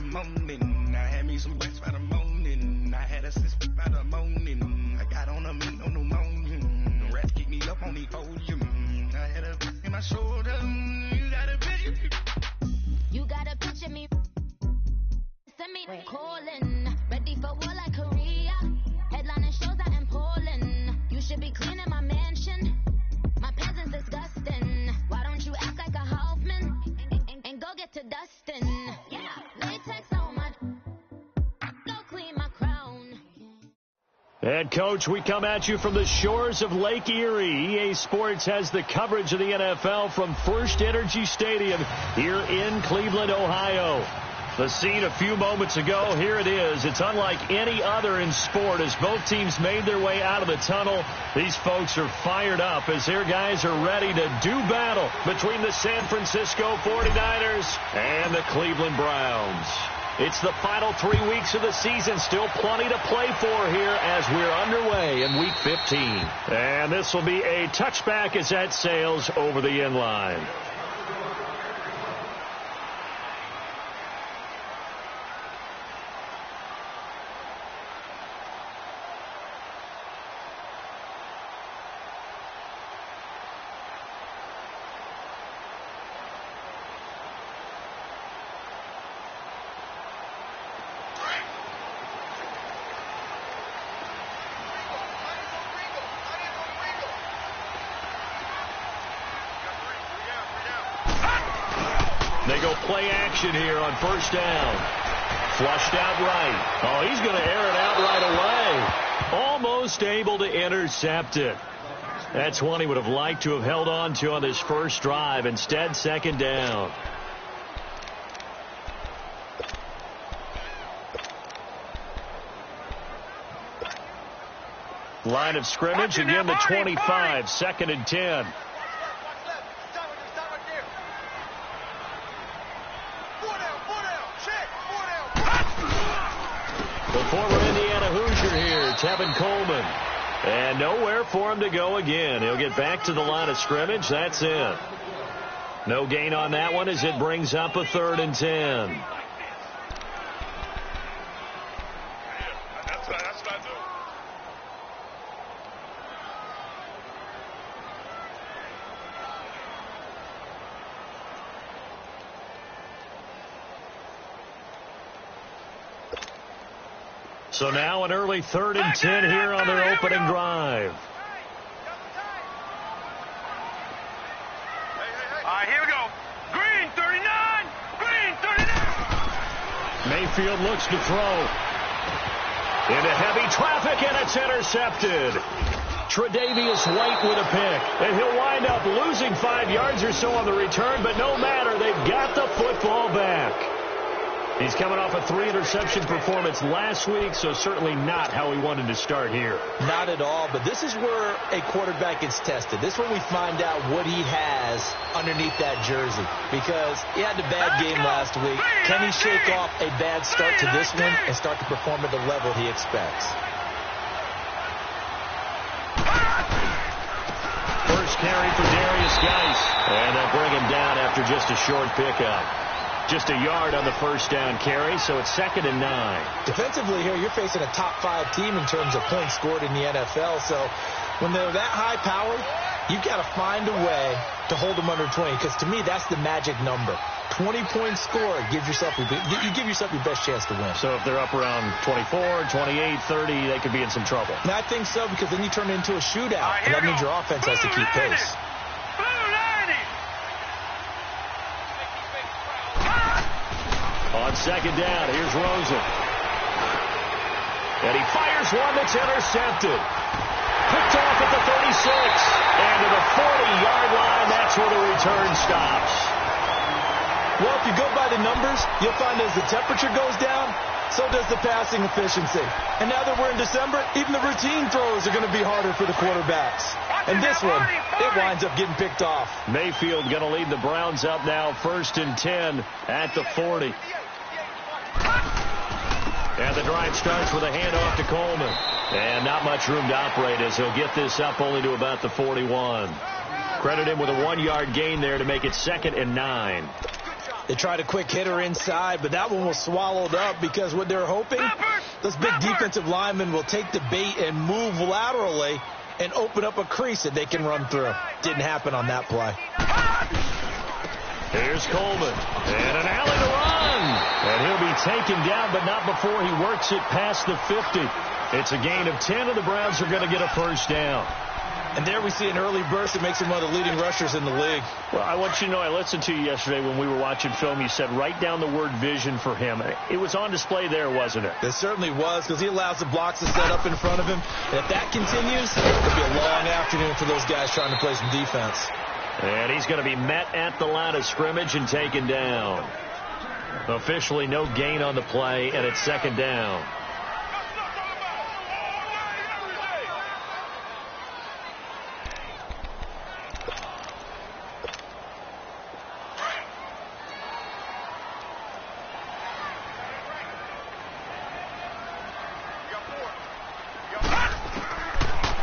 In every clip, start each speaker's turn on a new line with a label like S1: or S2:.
S1: morning. I had me some rest by the morning. I had a sip by the morning. I got on a meat on the morning. The rats keep me up on the podium. I had a in my shoulder. You got a picture.
S2: You got a picture me. Send me calling. Ready for war like Korea. Headlining shows out in Poland. You should be cleaning my mansion. My presence disgusting. Why don't you act like a Hoffman and go get to dustin'? Yeah, latex on my. Go clean my crown.
S3: And, Coach, we come at you from the shores of Lake Erie. EA Sports has the coverage of the NFL from First Energy Stadium here in Cleveland, Ohio. The scene a few moments ago, here it is. It's unlike any other in sport as both teams made their way out of the tunnel. These folks are fired up as their guys are ready to do battle between the San Francisco 49ers and the Cleveland Browns. It's the final 3 weeks of the season. Still plenty to play for here as we're underway in Week 15. And this will be a touchback as that sails over the end line. They go play action here on first down. Flushed out right. Oh, he's going to air it out right away. Almost able to intercept it. That's one he would have liked to have held on to on this first drive. Instead, second down. Line of scrimmage, again the 25, 2nd and 10. The former Indiana Hoosier here, Tevin Coleman. And nowhere for him to go again. He'll get back to the line of scrimmage. That's it. No gain on that one as it brings up a 3rd and 10. So now an early 3rd and 10 here on their opening drive.
S4: Here we go. Green 39. Green 39.
S3: Mayfield looks to throw. Into heavy traffic, and it's intercepted. Tre'Davious White with a pick. And he'll wind up losing 5 yards or so on the return, but no matter, they've got the football back. He's coming off a 3-interception performance last week, so certainly not how he wanted to start here. Not at all, but this is where a quarterback gets tested. This is where we find out what he has underneath that jersey, because he had a bad game last week. Can he shake off a bad start to this one and start to perform at the level he expects? First carry for Darius Geis, and they'll bring him down after just a short pickup. Just a yard on the first down carry, so it's 2nd and 9. Defensively here, you're facing a top-5 team in terms of points scored in the NFL. So when they're that high-powered, you've got to find a way to hold them under 20, because to me, that's the magic number. 20-point score, you give yourself your best chance to win. So if they're up around 24, 28, 30, they could be in some trouble. And I think so, because then you turn it into a shootout, and that means your offense has to keep pace. On second down, here's Rosen. And he fires one that's intercepted. Picked off at the 36. And to the 40-yard line, that's where the return stops. Well, if you go by the numbers, you'll find as the temperature goes down, so does the passing efficiency. And now that we're in December, even the routine throws are going to be harder for the quarterbacks. And this one, it winds up getting picked off. Mayfield going to lead the Browns up now, 1st and 10 at the 40. And the drive starts with a handoff to Coleman. And not much room to operate as he'll get this up only to about the 41. Credit him with a 1-yard gain there to make it 2nd and 9.
S5: They tried a quick hitter inside, but that one was swallowed up because what they're hoping, those big defensive linemen will take the bait and move laterally and open up a crease that they can run through. Didn't happen on that play.
S3: Here's Coleman, and an alley to run. And he'll be taken down, but not before he works it past the 50. It's a gain of 10, and the Browns are going to get a first down.
S5: And there we see an early burst that makes him one of the leading rushers in the league.
S3: Well, I want you to know, I listened to you yesterday when we were watching film. You said write down the word vision for him. It was on display there, wasn't it?
S5: It certainly was, because he allows the blocks to set up in front of him. And if that continues, it'll be a long afternoon for those guys trying to play some defense.
S3: And he's going to be met at the line of scrimmage and taken down. Officially no gain on the play, and it's second down.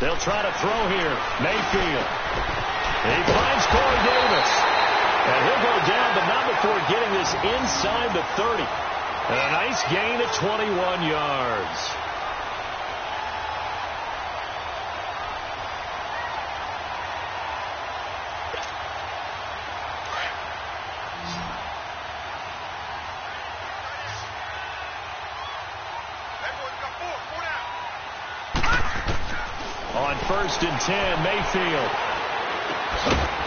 S3: They'll try to throw here. Mayfield. He finds Corey Davis. And he'll go down, but not before getting this inside the 30. And a nice gain of 21 yards. On 1st and 10, Mayfield.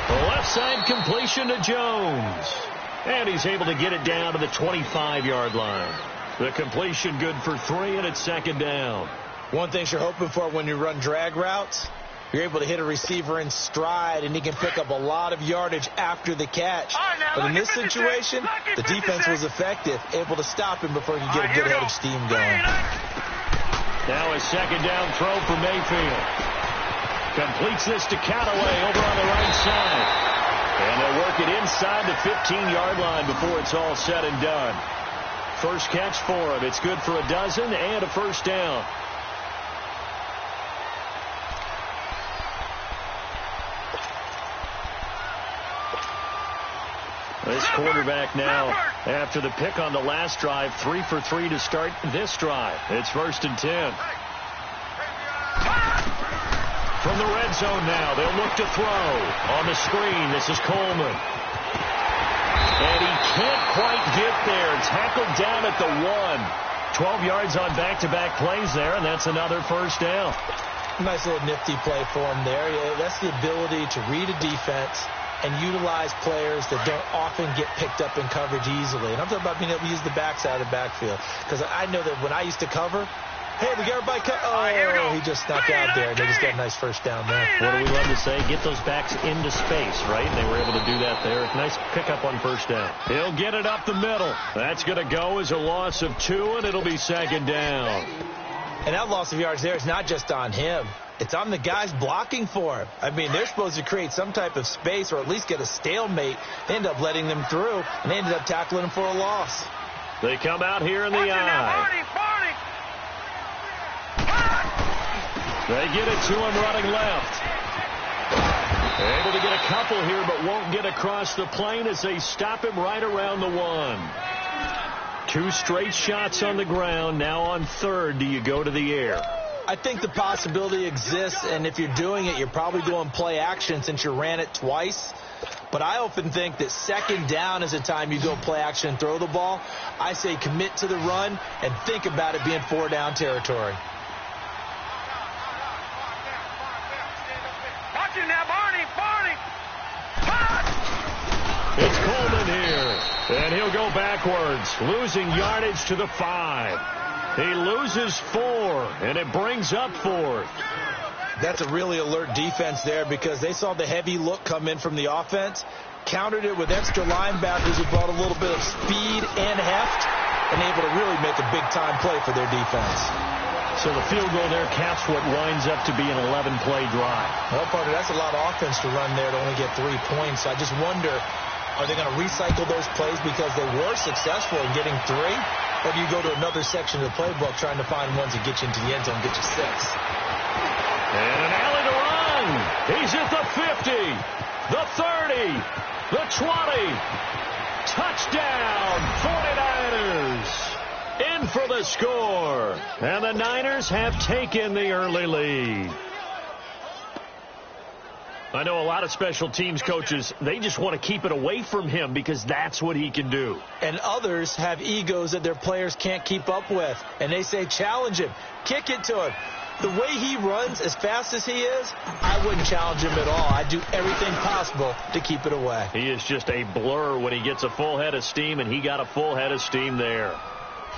S3: The left side completion to Jones. And he's able to get it down to the 25-yard line. The completion good for 3, and it's second down.
S5: One thing you're hoping for when you run drag routes, you're able to hit a receiver in stride, and he can pick up a lot of yardage after the catch. But in this situation, the defense was effective, able to stop him before he could get a good head of steam going.
S3: Now a second down throw for Mayfield. Completes this to Callaway over on the right side. And they'll work it inside the 15-yard line before it's all said and done. First catch for him. It's good for a dozen and a first down. This quarterback now, after the pick on the last drive, 3 for 3 to start this drive. It's 1st and 10. From the red zone now, they'll look to throw. On the screen, this is Coleman. And he can't quite get there. Tackled down at the 1. 12 yards on back-to-back plays there, and that's another first down.
S5: Nice little nifty play for him there. Yeah, that's the ability to read a defense and utilize players that don't often get picked up in coverage easily. And I'm talking about being able to use the backside of the backfield. Because I know that when I used to cover, hey, we got everybody cut. Oh, he just snuck out there. They just got a nice first down there.
S3: What do we love to say? Get those backs into space, right? And they were able to do that there. Nice pickup on first down. He'll get it up the middle. That's going to go as a loss of 2, and it'll be second down.
S5: And that loss of yards there is not just on him. It's on the guys blocking for him. I mean, they're supposed to create some type of space or at least get a stalemate. They end up letting them through, and they ended up tackling him for a loss.
S3: They come out here in the eye. They get it to him running left. Able to get a couple here, but won't get across the plane as they stop him right around the 1. 2 straight shots on the ground. Now on 3rd, do you go to the air?
S5: I think the possibility exists, and if you're doing it, you're probably doing play action since you ran it twice. But I often think that second down is a time you go play action and throw the ball. I say commit to the run and think about it being 4-down territory.
S4: Watch it now, Barney.
S3: It's Coleman here, and he'll go backwards, losing yardage to the 5. He loses 4, and it brings up 4th.
S5: That's a really alert defense there because they saw the heavy look come in from the offense, countered it with extra linebackers who brought a little bit of speed and heft, and able to really make a big-time play for their defense.
S3: So the field goal there caps what winds up to be an 11-play drive.
S5: Well, partner, that's a lot of offense to run there to only get 3 points. I just wonder, are they going to recycle those plays because they were successful in getting 3? Or do you go to another section of the playbook trying to find ones that get you into the end zone and get you 6?
S3: And an alley to run. He's at the 50, the 30, the 20. Touchdown, 49ers! In for the score. And the Niners have taken the early lead. I know a lot of special teams coaches, they just want to keep it away from him because that's what he can do.
S5: And others have egos that their players can't keep up with. And they say, challenge him. Kick it to him. The way he runs as fast as he is, I wouldn't challenge him at all. I'd do everything possible to keep it away.
S3: He is just a blur when he gets a full head of steam, and he got a full head of steam there.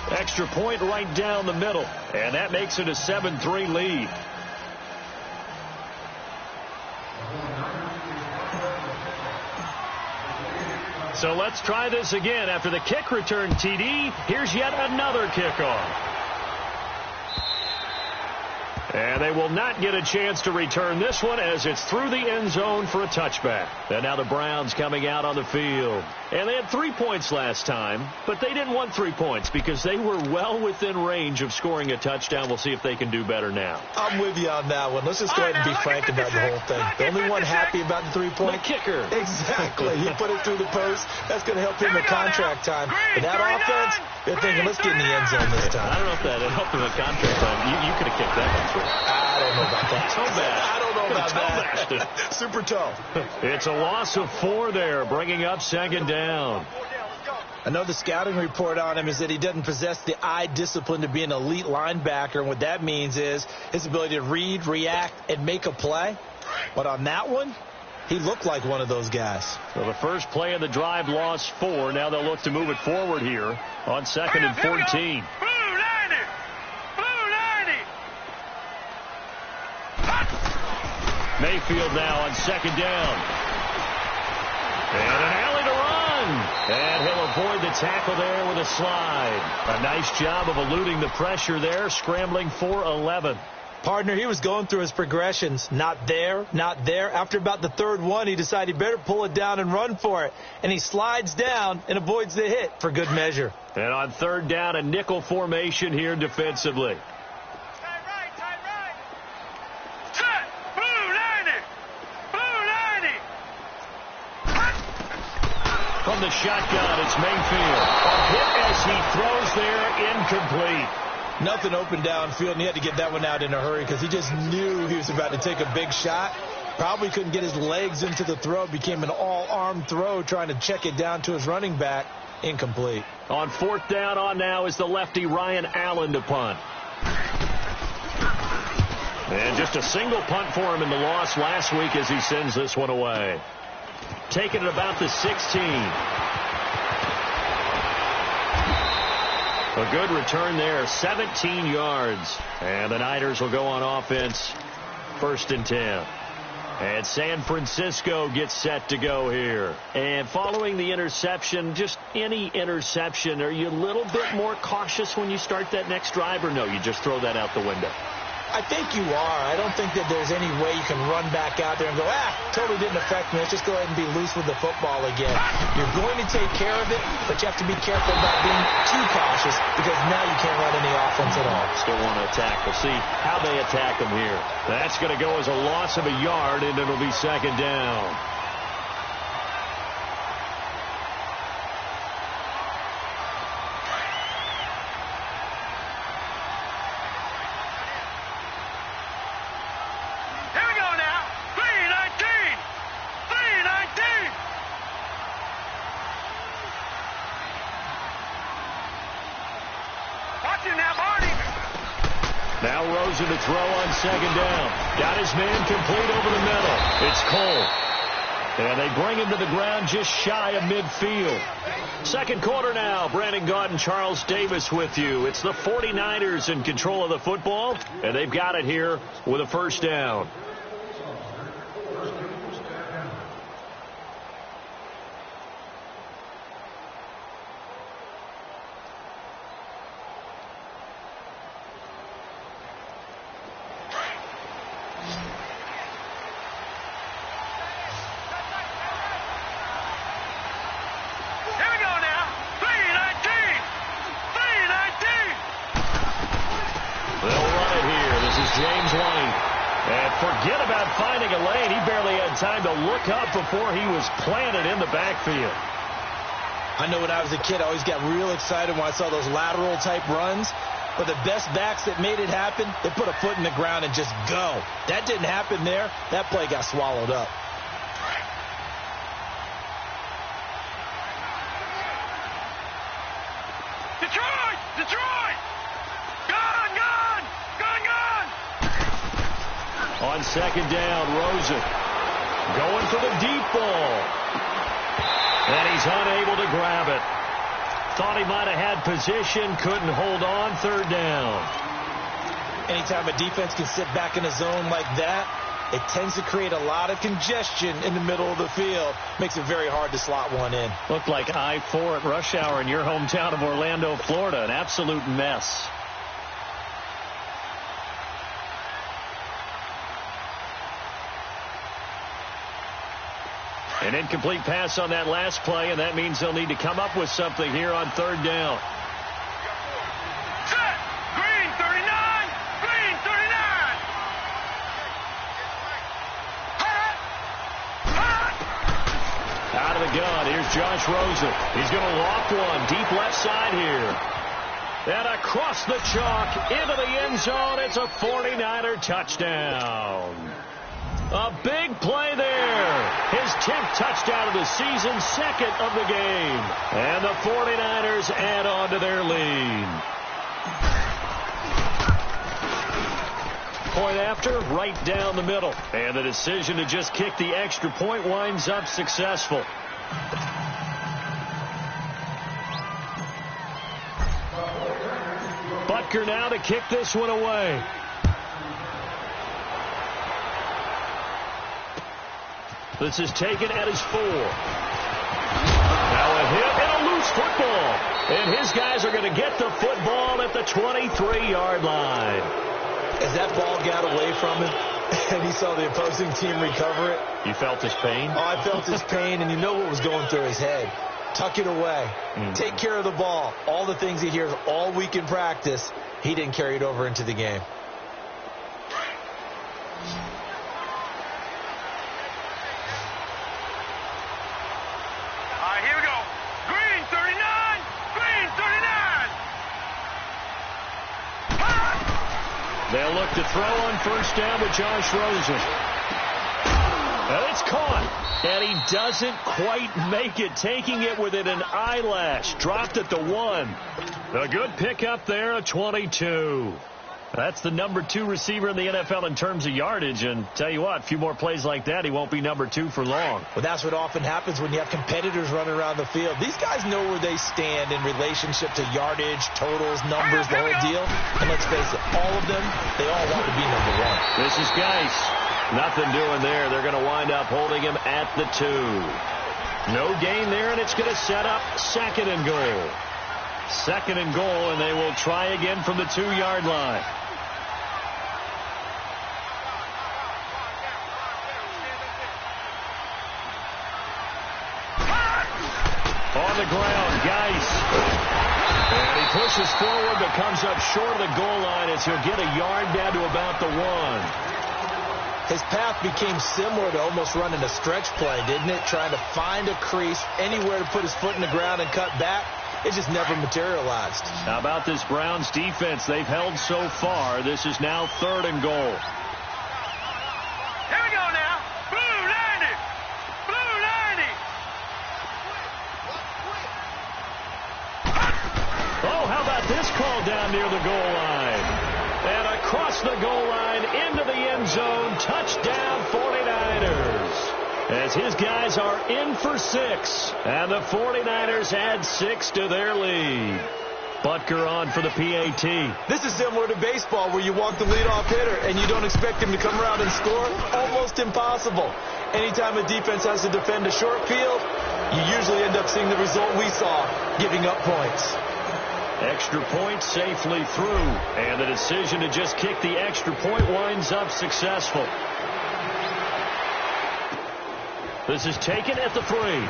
S3: Extra point right down the middle, and that makes it a 7-3 lead. So let's try this again. After the kick return TD, here's yet another kickoff. And they will not get a chance to return this one as it's through the end zone for a touchback. And now the Browns coming out on the field. And they had 3 points last time, but they didn't want 3 points because they were well within range of scoring a touchdown. We'll see if they can do better now.
S5: I'm with you on that one. Let's just go ahead and be frank about the whole thing. The only one happy about the 3-point?
S3: The kicker.
S5: Exactly. He put it through the post. That's going to help him in contract time. But that offense, they're thinking, let's get in the end zone this time.
S3: I don't know if that helped him in contract time. You could have kicked that one through.
S5: I don't know about that.
S3: I don't know about
S5: that. Super toe.
S3: It's a loss of 4 there, bringing up second down.
S5: Another scouting report on him is that he doesn't possess the eye discipline to be an elite linebacker. And what that means is his ability to read, react, and make a play. But on that one, he looked like one of those guys.
S3: So the first play of the drive lost 4. Now they'll look to move it forward here on 2nd and 14. Mayfield now on 2nd down. And an alley to run. And he'll avoid the tackle there with a slide. A nice job of eluding the pressure there, scrambling for 11.
S5: Partner, he was going through his progressions. Not there, not there. After about the 3rd one, he decided he better pull it down and run for it. And he slides down and avoids the hit for good measure.
S3: And on 3rd down, a nickel formation here defensively. From the shotgun, it's Mayfield. A hit as he throws there, incomplete.
S5: Nothing open downfield, and he had to get that one out in a hurry because he just knew he was about to take a big shot. Probably couldn't get his legs into the throw. Became an all-arm throw trying to check it down to his running back. Incomplete.
S3: On 4th down on now is the lefty Ryan Allen to punt. And just a single punt for him in the loss last week as he sends this one away. Taking it about the 16. A good return there, 17 yards. And the Niners will go on offense, 1st and 10. And San Francisco gets set to go here. And following the interception, just any interception, are you a little bit more cautious when you start that next drive, or no, you just throw that out the window?
S5: I think you are. I don't think that there's any way you can run back out there and go, totally didn't affect me. Let's just go ahead and be loose with the football again. You're going to take care of it, but you have to be careful about being too cautious because now you can't run any offense at all.
S3: Still want to attack. We'll see how they attack them here. That's going to go as a loss of a yard, and it'll be 2nd down. Now Rosen to throw on 2nd down. Got his man complete over the middle. It's Cole. And they bring him to the ground just shy of midfield. 2nd quarter now. Brandon Gaudin, Charles Davis with you. It's the 49ers in control of the football, and they've got it here with a 1st down. Forget about finding a lane. He barely had time to look up before he was planted in the backfield.
S5: I know when I was a kid, I always got real excited when I saw those lateral type runs. But the best backs that made it happen, they put a foot in the ground and just go. That didn't happen there. That play got swallowed up.
S4: Detroit! Detroit! Gone! Gone! Gone! Gone!
S3: On second down, Rosen going for the deep ball. And he's unable to grab it. Thought he might have had position, couldn't hold on. Third down.
S5: Anytime a defense can sit back in a zone like that, it tends to create a lot of congestion in the middle of the field. Makes it very hard to slot one in.
S3: Looked like I-4 at rush hour in your hometown of Orlando, Florida. An absolute mess. An incomplete pass on that last play, and that means they'll need to come up with something here on third down.
S4: Set! Green 39! Green 39! Hot! Hot!
S3: Out of the gun, here's Josh Rosen. He's going to loft one deep left side here. And across the chalk into the end zone. It's a 49er touchdown. A big play there. His 10th touchdown of the season, second of the game. And the 49ers add on to their lead. Point after, right down the middle. And the decision to just kick the extra point winds up successful. Butker now to kick this one away. This is taken at his 4. Now a hit and a loose football. And his guys are going to get the football at the 23-yard line.
S5: As that ball got away from him and he saw the opposing team recover it.
S3: You felt his pain?
S5: Oh, I felt his pain, and you know what was going through his head. Tuck it away. Take care of the ball. All the things he hears all week in practice, he didn't carry it over into the game.
S4: Here we go. Green 39! Green 39! Hot!
S3: They'll look to throw on first down with Josh Rosen. And it's caught. And he doesn't quite make it, taking it within an eyelash. Dropped at the 1. A good pickup there, a 22. That's the number 2 receiver in the NFL in terms of yardage. And tell you what, a few more plays like that, he won't be number 2 for long.
S5: Well, that's what often happens when you have competitors running around the field. These guys know where they stand in relationship to yardage, totals, numbers, the whole deal. And let's face it, all of them, they all want to be number 1.
S3: This is Geis. Nothing doing there. They're going to wind up holding him at the 2. No gain there, and it's going to set up second and goal. Second and goal, and they will try again from the 2-yard line. On the ground, Geis. And he pushes forward, but comes up short of the goal line as he'll get a yard down to about the 1.
S5: His path became similar to almost running a stretch play, didn't it? Trying to find a crease, anywhere to put his foot in the ground and cut back. It just never materialized.
S3: How about this Browns defense? They've held so far. This is now third and goal.
S4: Here we go now. Blue 90! Blue 90!
S3: Oh, how about this call down near the goal line? And across the goal line into the end zone. Touchdown 49ers. As his guys are in for 6. And the 49ers add 6 to their lead. Butker on for the PAT.
S5: This is similar to baseball where you walk the leadoff hitter and you don't expect him to come around and score. Almost impossible. Anytime a defense has to defend a short field, you usually end up seeing the result we saw, giving up points.
S3: Extra point safely through. And the decision to just kick the extra point winds up successful. This is taken at the 3. And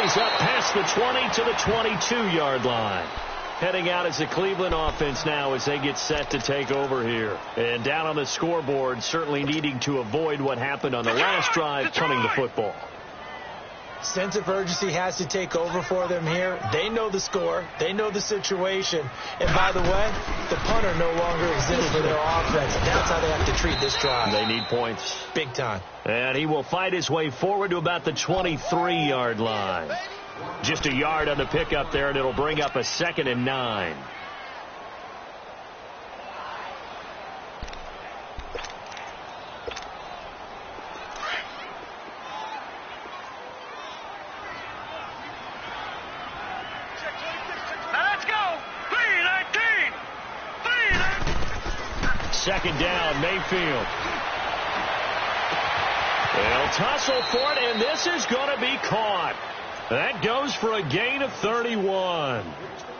S3: he's up past the 20 to the 22-yard line. Heading out as the Cleveland offense now as they get set to take over here. And down on the scoreboard, certainly needing to avoid what happened on the last drive, punting the football.
S5: Sense of urgency has to take over for them here. They know the score. They know the situation. And by the way, the punter no longer exists for their offense. That's how they have to treat this drive.
S3: They need points.
S5: Big time.
S3: And he will fight his way forward to about the 23-yard line. Just a yard on the pickup there, and it'll bring up a 2nd and 9. Second down, Mayfield. They'll tussle for it, and this is going to be caught. That goes for a gain of 31.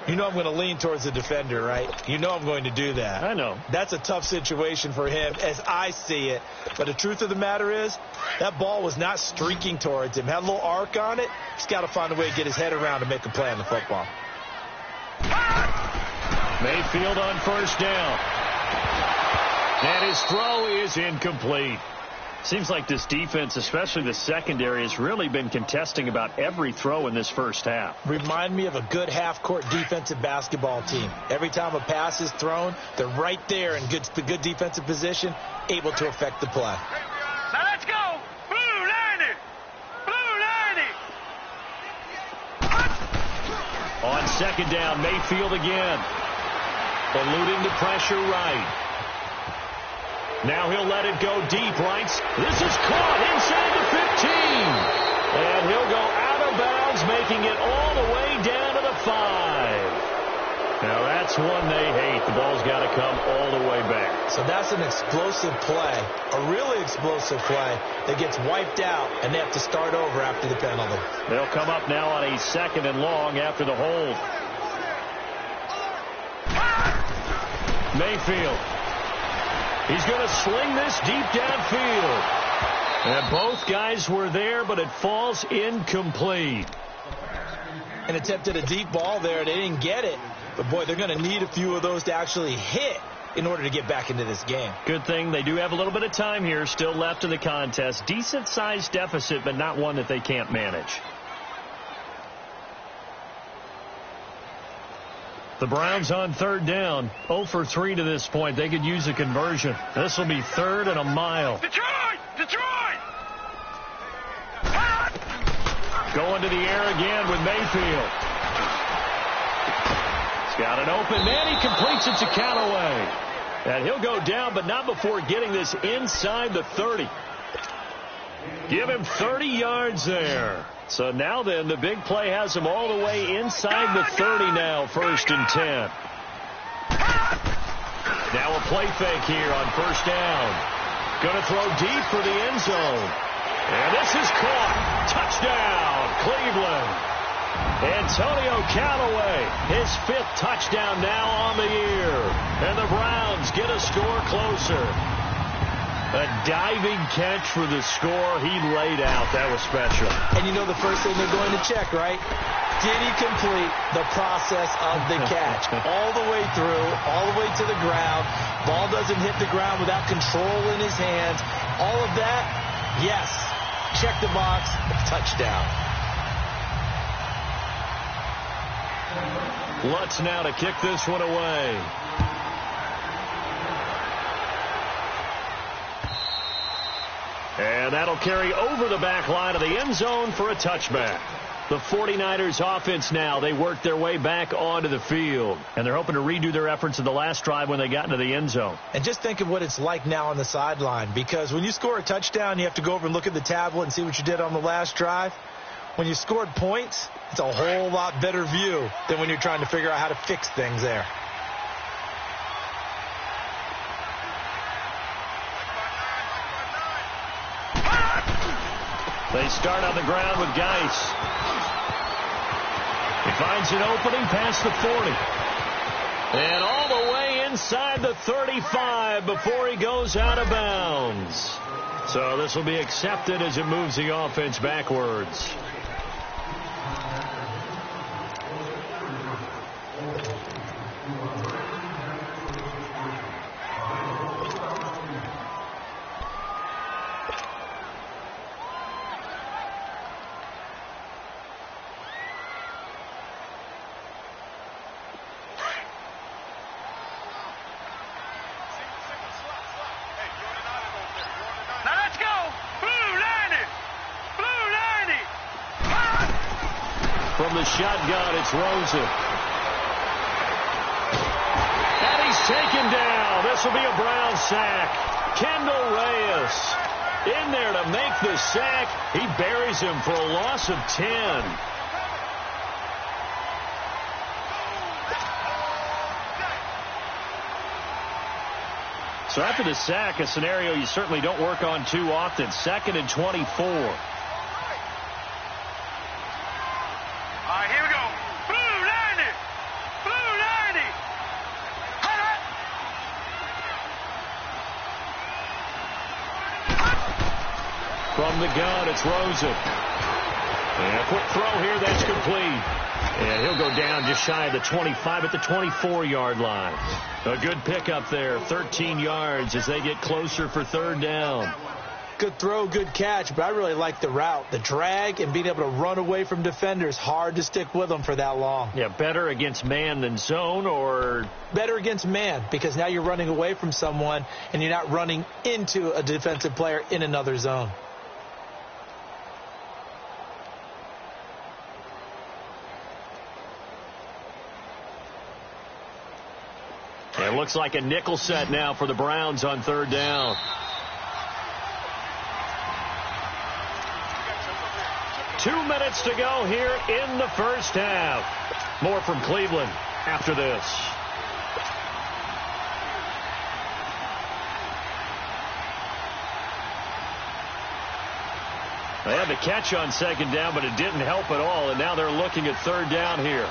S5: You know I'm going to lean towards the defender, right? You know I'm going to do that.
S3: I know.
S5: That's a tough situation for him as I see it. But the truth of the matter is, that ball was not streaking towards him. Had a little arc on it. He's got to find a way to get his head around and make a play on the football.
S3: Mayfield on first down. And his throw is incomplete. Seems like this defense, especially the secondary, has really been contesting about every throw in this first half.
S5: Remind me of a good half-court defensive basketball team. Every time a pass is thrown, they're right there in good defensive position, able to affect the play.
S4: Now let's go. Blue 90. Blue 90.
S3: On second down, Mayfield again. Eluding the pressure right. Now he'll let it go deep, right? This is caught inside the 15. And he'll go out of bounds, making it all the way down to the 5. Now that's one they hate. The ball's got to come all the way back.
S5: So that's an explosive play, a really explosive play that gets wiped out, and they have to start over after the penalty.
S3: They'll come up now on a 2nd and long after the hold. Mayfield. He's going to sling this deep downfield. And both guys were there, but it falls incomplete.
S5: And attempted a deep ball there. They didn't get it. But, boy, they're going to need a few of those to actually hit in order to get back into this game.
S3: Good thing they do have a little bit of time here still left in the contest. Decent-sized deficit, but not one that they can't manage. The Browns on third down, 0 for 3 to this point. They could use a conversion. This will be 3rd and a mile.
S4: Detroit! Detroit!
S3: Going to the air again with Mayfield. He's got an open man. He completes it to Callaway. And he'll go down, but not before getting this inside the 30. Give him 30 yards there. So now then, the big play has him all the way inside the 30 now, 1st and 10. Now a play fake here on first down. Going to throw deep for the end zone. And this is caught. Touchdown, Cleveland. Antonio Callaway, his 5th touchdown now on the year. And the Browns get a score closer. A diving catch for the score. He laid out. That was special.
S5: And you know the first thing they're going to check, right? Did he complete the process of the catch? All the way through, all the way to the ground. Ball doesn't hit the ground without control in his hands. All of that, yes. Check the box. Touchdown.
S3: Lutz now to kick this one away. And that'll carry over the back line of the end zone for a touchback. The 49ers offense now, they work their way back onto the field. And they're hoping to redo their efforts in the last drive when they got into the end zone.
S5: And just think of what it's like now on the sideline. Because when you score a touchdown, you have to go over and look at the tablet and see what you did on the last drive. When you scored points, it's a whole lot better view than when you're trying to figure out how to fix things there.
S3: They start on the ground with Geis. He finds an opening past the 40. And all the way inside the 35 before he goes out of bounds. So this will be accepted as it moves the offense backwards. from the shotgun. It's Rosen. And he's taken down. This will be a Brown sack. Kendall Reyes in there to make the sack. He buries him for a loss of 10. So after the sack, a scenario you certainly don't work on too often. 2nd and 24.
S4: All right, here we go. Blue 90. Blue 90.
S3: From the gun, it's Rosen. And a quick throw here, that's complete. And he'll go down just shy of the 25 at the 24-yard line. A good pickup there, 13 yards as they get closer for 3rd down.
S5: Good throw, good catch, but I really like the route. The drag and being able to run away from defenders, hard to stick with them for that long.
S3: Yeah, better against man than zone, or?
S5: Better against man, because now you're running away from someone and you're not running into a defensive player in another zone.
S3: It looks like a nickel set now for the Browns on 3rd down. Two minutes to go here in the first half. More from Cleveland after this. They had the catch on 2nd down, but it didn't help at all, and now they're looking at 3rd down here.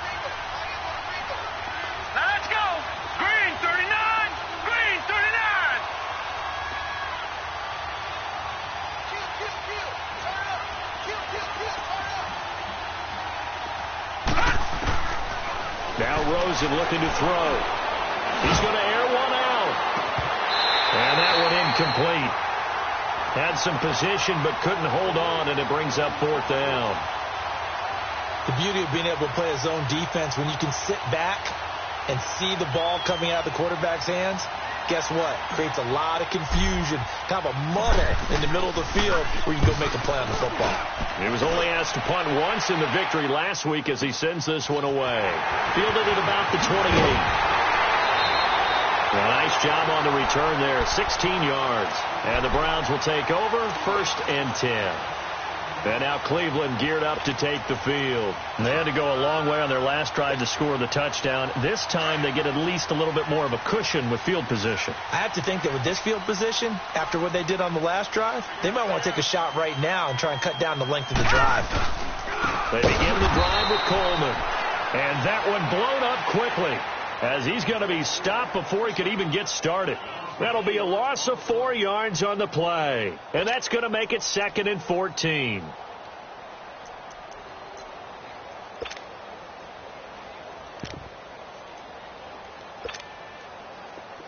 S3: Now Rosen looking to throw. He's going to air one out. And that one incomplete. Had some position but couldn't hold on, and it brings up 4th down.
S5: The beauty of being able to play a zone defense when you can sit back and see the ball coming out of the quarterback's hands, guess what? Creates a lot of confusion, kind of a muddle in the middle of the field where you can go make a play on the football.
S3: He was only asked to punt once in the victory last week as he sends this one away. Fielded at about the 28. Well, nice job on the return there, 16 yards. And the Browns will take over, 1st and 10. And now Cleveland geared up to take the field. And they had to go a long way on their last drive to score the touchdown. This time they get at least a little bit more of a cushion with field position.
S5: I have to think that with this field position, after what they did on the last drive, they might want to take a shot right now and try and cut down the length of the drive.
S3: They begin the drive with Coleman. And that one blown up quickly as he's going to be stopped before he could even get started. That'll be a loss of 4 yards on the play. And that's going to make it 2nd and 14.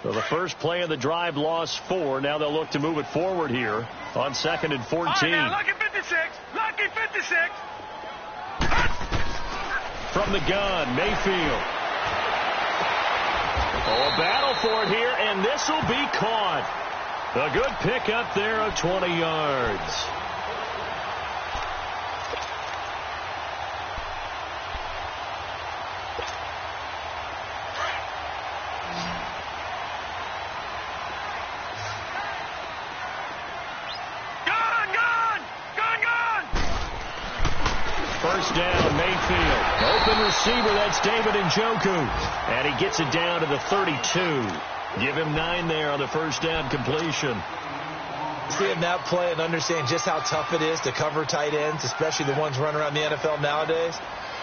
S3: So the first play of the drive lost 4. Now they'll look to move it forward here on 2nd and 14.
S4: Right, now, lucky 56. Lucky 56.
S3: From the gun, Mayfield. Oh, a battle for it here, and this will be caught. A good pickup there of 20 yards. First down, Mayfield. Open receiver, that's David Njoku. And he gets it down to the 32. Give him 9 there on the first down completion.
S5: Seeing that play and understanding just how tough it is to cover tight ends, especially the ones running around the NFL nowadays,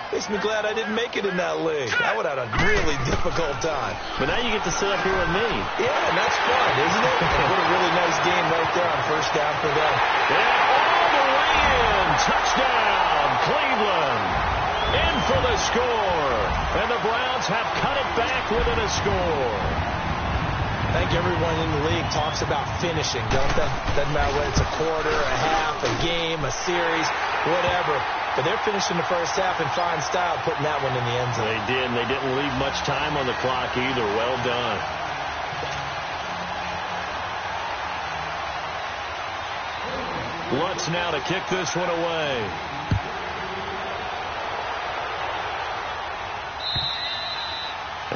S5: makes me glad I didn't make it in that league. I would have had a really difficult time.
S3: But now you get to sit up here with me.
S5: Yeah, and that's fun, isn't it? What a really nice game right there on first down for them.
S3: And all the way in. Touchdown, Cleveland. In for the score. And the Browns have cut it back within a score.
S5: I think everyone in the league talks about finishing, don't they? Doesn't matter whether it's a quarter, a half, a game, a series, whatever. But they're finishing the first half in fine style, putting that one in the end zone.
S3: They did, and they didn't leave much time on the clock either. Well done. Lutz now to kick this one away.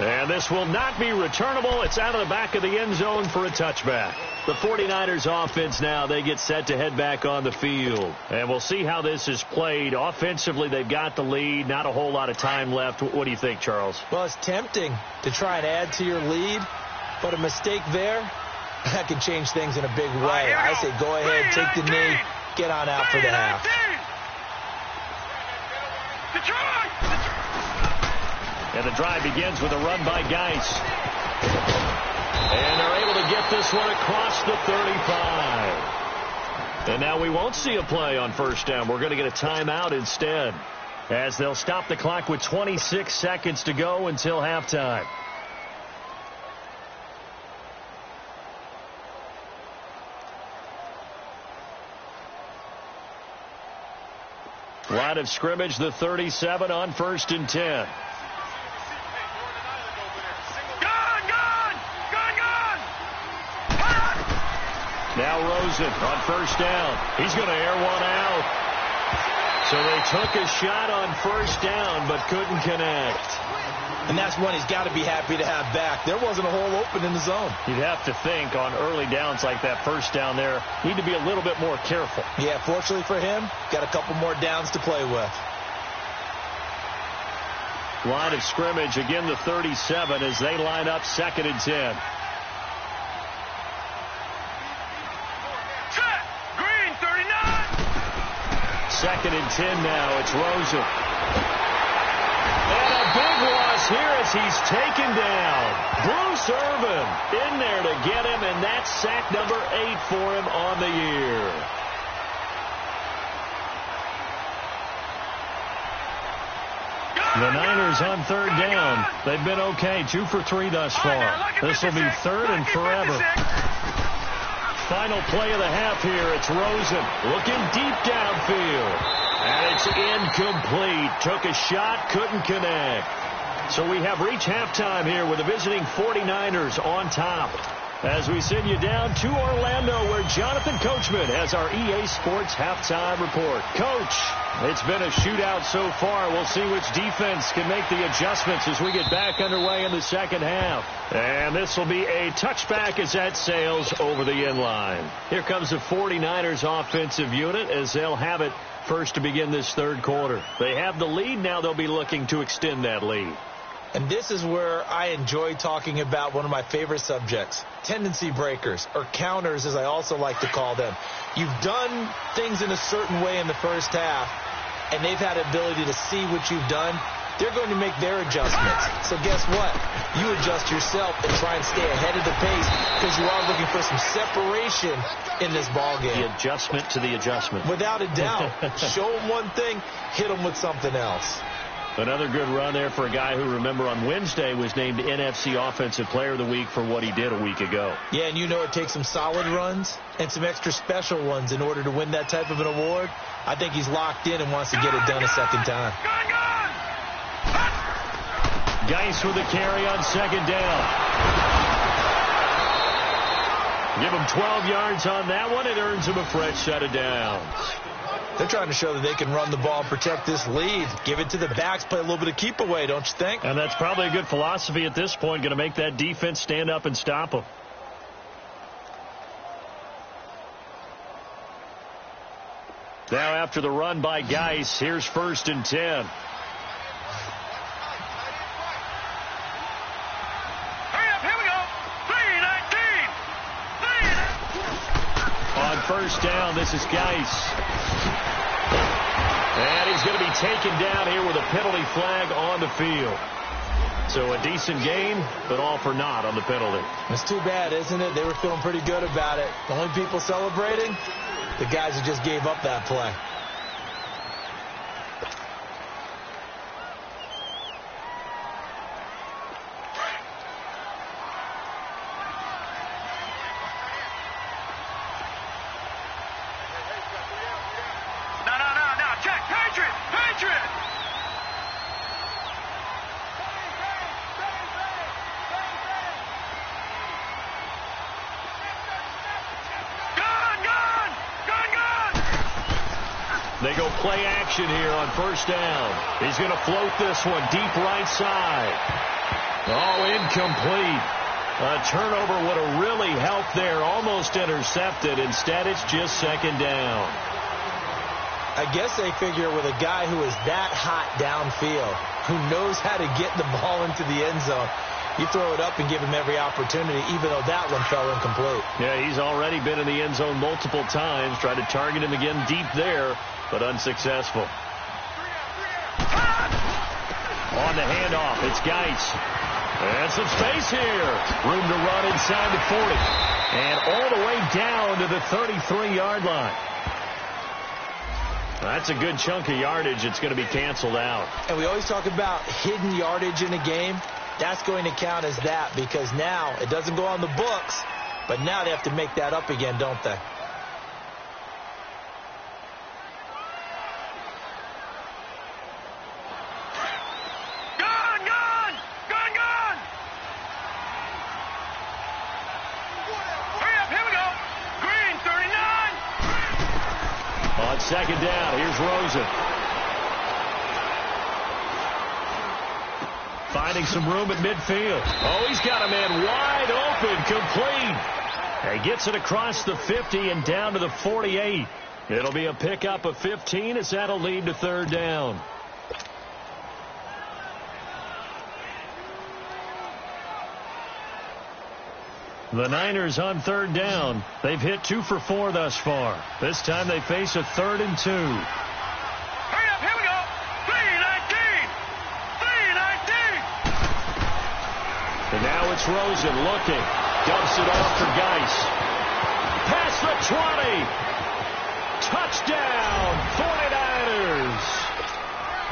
S3: And this will not be returnable. It's out of the back of the end zone for a touchback. The 49ers offense now, they get set to head back on the field. And we'll see how this is played. Offensively, they've got the lead. Not a whole lot of time left. What do you think, Charles?
S5: Well, it's tempting to try and add to your lead, but a mistake there, that can change things in a big way. I say go ahead, take the knee, get on out for the half.
S3: And the drive begins with a run by Geis. And they're able to get this one across the 35. And now we won't see a play on first down. We're going to get a timeout instead, as they'll stop the clock with 26 seconds to go until halftime. Line of scrimmage, the 37 on 1st and 10. Now Rosen on first down. He's going to air one out. So they took a shot on first down but couldn't connect.
S5: And that's one he's got to be happy to have back. There wasn't a hole open in the zone.
S3: You'd have to think on early downs like that first down there, need to be a little bit more careful.
S5: Yeah, fortunately for him, got a couple more downs to play with.
S3: Line of scrimmage, again the 37 as they line up 2nd and 10.
S4: Green, 39.
S3: 2nd and 10 now. It's Rosen. And a big loss here as he's taken down. Bruce Irvin in there to get him, and that's sack number 8 for him on the year. The Niners on 3rd down. They've been okay, 2 for 3 thus far. This will be 3rd and forever. Final play of the half here. It's Rosen looking deep downfield. And it's incomplete. Took a shot, couldn't connect. So we have reached halftime here with the visiting 49ers on top. As we send you down to Orlando, where Jonathan Coachman has our EA Sports halftime report. Coach, it's been a shootout so far. We'll see which defense can make the adjustments as we get back underway in the second half. And this will be a touchback as that sails over the end line. Here comes the 49ers offensive unit as they'll have it first to begin this 3rd quarter. They have the lead. Now they'll be looking to extend that lead.
S5: And this is where I enjoy talking about one of my favorite subjects, tendency breakers, or counters as I also like to call them. You've done things in a certain way in the first half, and they've had the ability to see what you've done. They're going to make their adjustments. So guess what? You adjust yourself and try and stay ahead of the pace because you are looking for some separation in this ballgame.
S3: The adjustment to the adjustment.
S5: Without a doubt. Show them one thing, hit them with something else.
S3: Another good run there for a guy who, remember, on Wednesday was named NFC Offensive Player of the Week for what he did a week ago.
S5: Yeah, and you know it takes some solid runs and some extra special ones in order to win that type of an award. I think he's locked in and wants to get it done a second time.
S3: Geis with a carry on 2nd down. Give him 12 yards on that one. It earns him a fresh set of downs.
S5: They're trying to show that they can run the ball and protect this lead. Give it to the backs, play a little bit of keep away, don't you think?
S3: And that's probably a good philosophy at this point, going to make that defense stand up and stop them. Now after the run by Geis, here's 1st and 10. First down, this is Geis. And he's going to be taken down here with a penalty flag on the field. So a decent gain, but all for naught on the penalty.
S5: It's too bad, isn't it? They were feeling pretty good about it. The only people celebrating, the guys who just gave up that play.
S3: They go play action here on first down. He's going to float this one deep right side. Oh, incomplete. A turnover would have really helped there. Almost intercepted. Instead, it's just second down.
S5: I guess they figure with a guy who is that hot downfield, who knows how to get the ball into the end zone, you throw it up and give him every opportunity, even though that one fell incomplete.
S3: Yeah, he's already been in the end zone multiple times. Tried to target him again deep there, but unsuccessful. On the handoff, it's Geis. And some space here. Room to run inside the 40. And all the way down to the 33-yard line. That's a good chunk of yardage. It's going to be canceled out.
S5: And we always talk about hidden yardage in a game. That's going to count as that because now it doesn't go on the books, but now they have to make that up again, don't they?
S3: Second down. Here's Rosen. Finding some room at midfield. Oh, he's got a man wide open, complete. He gets it across the 50 and down to the 48. It'll be a pickup of 15 as that'll lead to third down. The Niners on third down. They've hit 2 for 4 thus far. This time they face a 3rd and 2.
S4: Hurry up, here we go. 3-19. 3-19.
S3: And now it's Rosen looking. Dumps it off for Geis. Past the 20. Touchdown, 49ers.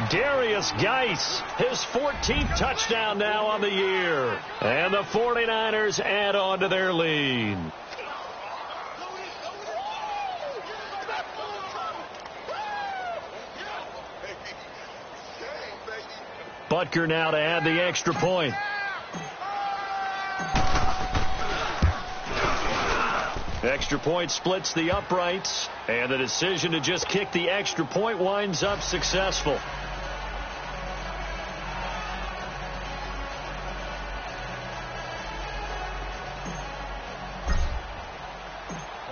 S3: Darius Geis, his 14th touchdown now on the year. And the 49ers add on to their lead. Butker now to add the extra point. Extra point splits the uprights, and the decision to just kick the extra point winds up successful.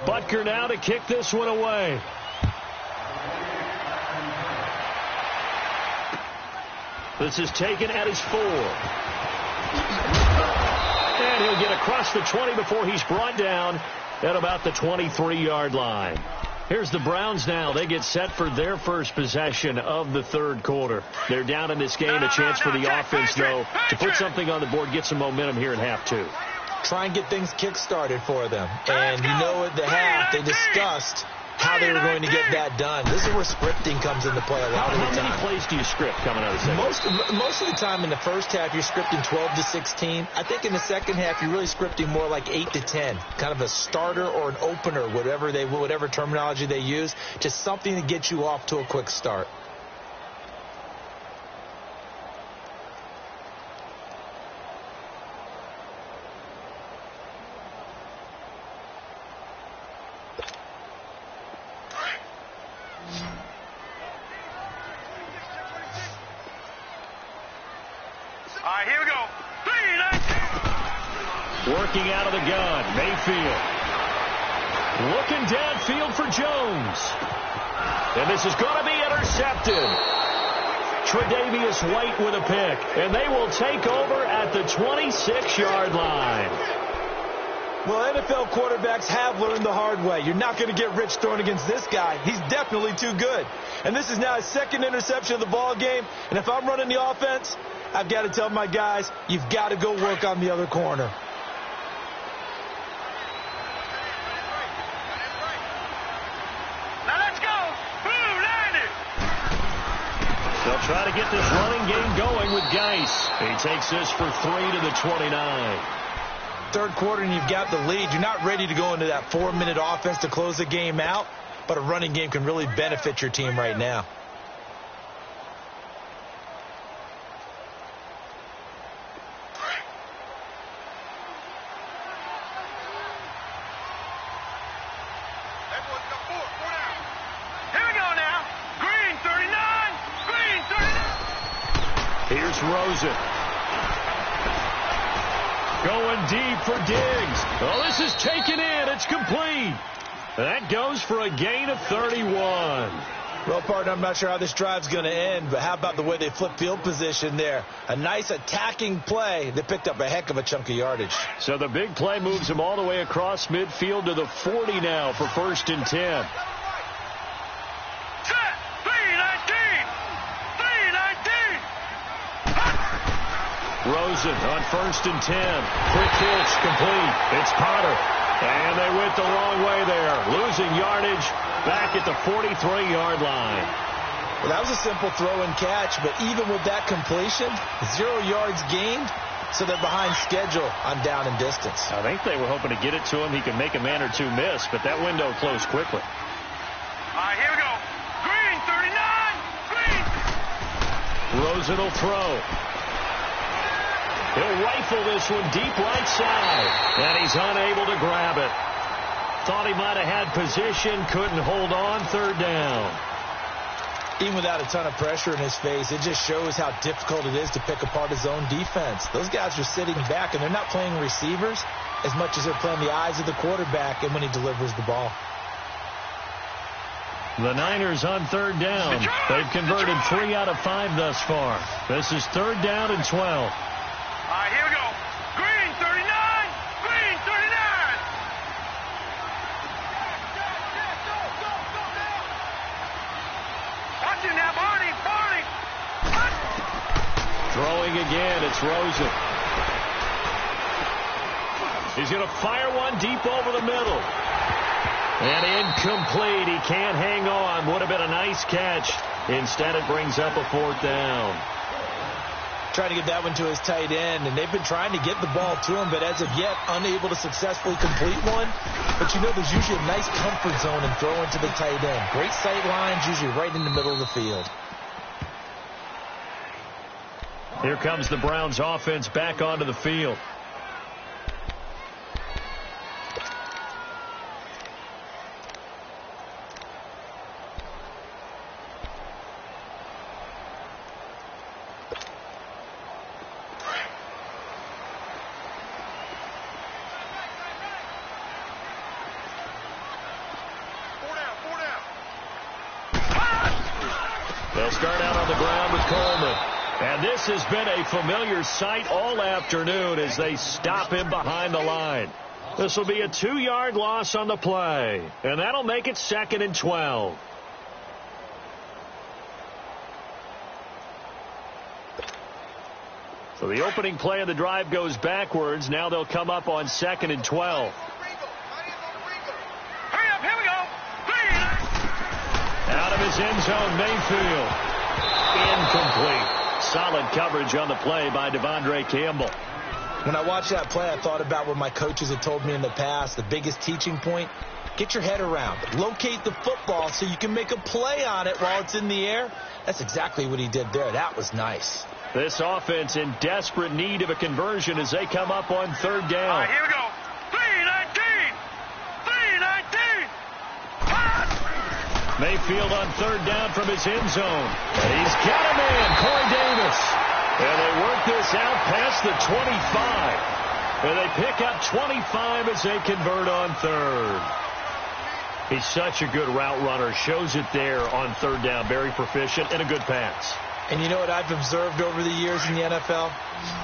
S3: Butker now to kick this one away. This is taken at his 4. And he'll get across the 20 before he's brought down at about the 23-yard line. Here's the Browns now. They get set for their first possession of the third quarter. They're down in this game. A chance for the offense, though, to put something on the board, get some momentum here in half 2.
S5: Try and get things kick-started for them. And you know at the half, they discussed how they were going to get that done. This is where scripting comes into play a lot of the time.
S3: How many plays do you script coming out of the second?
S5: Most of the time in the first half, you're scripting 12 to 16. I think in the second half, you're really scripting more like 8 to 10. Kind of a starter or an opener, whatever terminology they use. Just something to get you off to a quick start.
S4: Here we go. 3-19.
S3: Working out of the gun, Mayfield. Looking downfield for Jones. And this is going to be intercepted. Tre'Davious White with a pick. And they will take over at the 26-yard line.
S5: Well, NFL quarterbacks have learned the hard way. You're not going to get rich throwing against this guy. He's definitely too good. And this is now his second interception of the ball game. And if I'm running the offense, I've got to tell my guys, you've got to go work on the other corner.
S4: Now let's go. Blue Niners.
S3: They'll try to get this running game going with Geis. He takes this for 3 to the 29.
S5: Third quarter and you've got the lead. You're not ready to go into that 4-minute offense to close the game out, but a running game can really benefit your team right now.
S3: Here's Rosen. Going deep for Diggs. Oh, this is taken in. It's complete. That goes for a gain of 31.
S5: Well, partner, I'm not sure how this drive's going to end, but how about the way they flip field position there? A nice attacking play. They picked up a heck of a chunk of yardage.
S3: So the big play moves them all the way across midfield to the 40 now for 1st and 10. Rosen on 1st and 10. Quick pitch, complete. It's Potter. And they went the wrong way there. Losing yardage back at the 43-yard line.
S5: Well, that was a simple throw and catch, but even with that completion, 0 yards gained, so they're behind schedule on down and distance.
S3: I think they were hoping to get it to him. He could make a man or two miss, but that window closed quickly.
S4: All right, here we go. Green, 39, green.
S3: Rosen will throw. He'll rifle this one deep right side, and he's unable to grab it. Thought he might have had position, couldn't hold on, 3rd down.
S5: Even without a ton of pressure in his face, it just shows how difficult it is to pick apart his own defense. Those guys are sitting back, and they're not playing receivers as much as they're playing the eyes of the quarterback and when he delivers the ball.
S3: The Niners on 3rd down. They've converted 3 out of 5 thus far. This is 3rd down and 12.
S4: All right, here we go. Green, 39. Green, 39. Watch it now, Barney. Barney.
S3: Throwing again, it's Rosen. He's going to fire one deep over the middle. And incomplete. He can't hang on. Would have been a nice catch. Instead, it brings up a 4th down.
S5: Trying to get that one to his tight end, and they've been trying to get the ball to him, but as of yet, unable to successfully complete one. But you know there's usually a nice comfort zone in throwing to the tight end. Great sight lines, usually right in the middle of the field.
S3: Here comes the Browns offense back onto the field. They'll start out on the ground with Coleman. And this has been a familiar sight all afternoon as they stop him behind the line. This will be a 2-yard loss on the play. And that'll make it 2nd and 12. So the opening play of the drive goes backwards. Now they'll come up on 2nd and 12.
S4: Hurry up, here we go.
S3: Out of his end zone, Mayfield. Incomplete. Solid coverage on the play by Devondre Campbell.
S5: When I watched that play, I thought about what my coaches had told me in the past. The biggest teaching point, get your head around it. Locate the football so you can make a play on it while it's in the air. That's exactly what he did there. That was nice.
S3: This offense in desperate need of a conversion as they come up on 3rd down.
S4: All right, here we go. 3-19. 3-19.
S3: Mayfield on 3rd down from his end zone. And he's got a man, Corey Davis. And they work this out past the 25. And they pick up 25 as they convert on 3rd. He's such a good route runner. Shows it there on 3rd down. Very proficient and a good pass.
S5: And you know what I've observed over the years in the NFL?